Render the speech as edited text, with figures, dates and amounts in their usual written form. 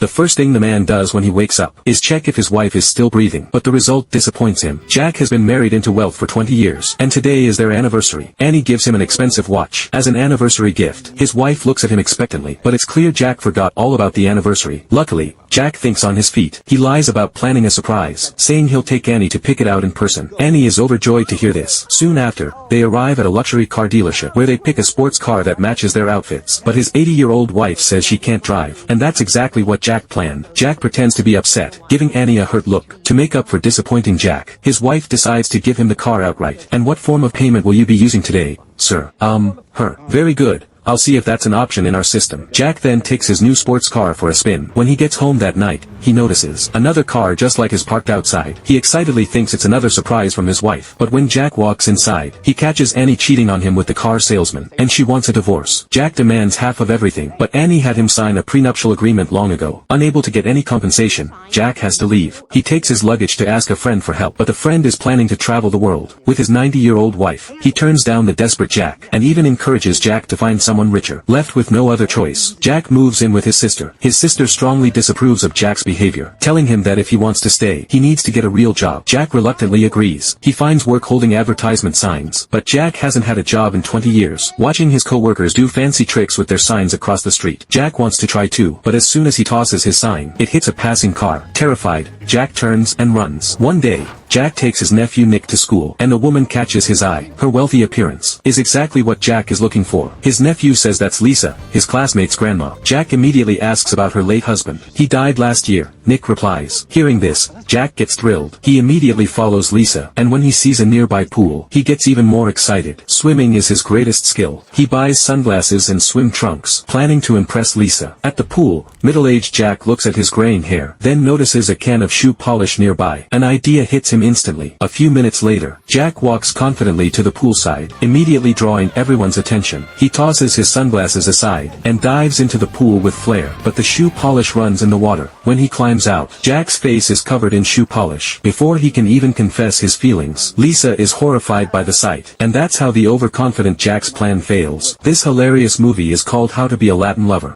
The first thing the man does when he wakes up is check if his wife is still breathing, but the result disappoints him. Jack has been married into wealth for 20 years, and today is their anniversary. Annie gives him an expensive watch as an anniversary gift. His wife looks at him expectantly, but it's clear Jack forgot all about the anniversary. Luckily, Jack thinks on his feet. He lies about planning a surprise, saying he'll take Annie to pick it out in person. Annie is overjoyed to hear this. Soon after, they arrive at a luxury car dealership where they pick a sports car that matches their outfits. But his 80-year-old wife says she can't drive, and that's exactly what Jack planned. Jack pretends to be upset, giving Annie a hurt look. To make up for disappointing Jack, his wife decides to give him the car outright. And what form of payment will you be using today, sir? Her. Very good. I'll see if that's an option in our system. Jack then takes his new sports car for a spin. When he gets home that night, he notices another car just like his parked outside. He excitedly thinks it's another surprise from his wife. But when Jack walks inside, he catches Annie cheating on him with the car salesman, and she wants a divorce. Jack demands half of everything, but Annie had him sign a prenuptial agreement long ago. Unable to get any compensation, Jack has to leave. He takes his luggage to ask a friend for help, but the friend is planning to travel the world with his 90-year-old wife. He turns down the desperate Jack, and even encourages Jack to find someone richer. Left with no other choice, Jack moves in with his sister. His sister strongly disapproves of Jack's behavior, telling him that if he wants to stay, he needs to get a real job. Jack reluctantly agrees. He finds work holding advertisement signs, but Jack hasn't had a job in 20 years. Watching his co-workers do fancy tricks with their signs across the street, Jack wants to try too, but as soon as he tosses his sign, it hits a passing car. Terrified, Jack turns and runs. One day, Jack takes his nephew Nick to school, and a woman catches his eye. Her wealthy appearance is exactly what Jack is looking for. His nephew says that's Lisa, his classmate's grandma. Jack immediately asks about her late husband. He died last year, Nick replies. Hearing this, Jack gets thrilled. He immediately follows Lisa, and when he sees a nearby pool, he gets even more excited. Swimming is his greatest skill. He buys sunglasses and swim trunks, planning to impress Lisa. At the pool, middle-aged Jack looks at his graying hair, then notices a can of shoe polish nearby. An idea hits him instantly. A few minutes later, Jack walks confidently to the poolside, immediately drawing everyone's attention. He tosses his sunglasses aside, and dives into the pool with flair, but the shoe polish runs in the water. When he climbs out, Jack's face is covered in shoe polish. Before he can even confess his feelings, Lisa is horrified by the sight. And that's how the overconfident Jack's plan fails. This hilarious movie is called How to Be a Latin Lover.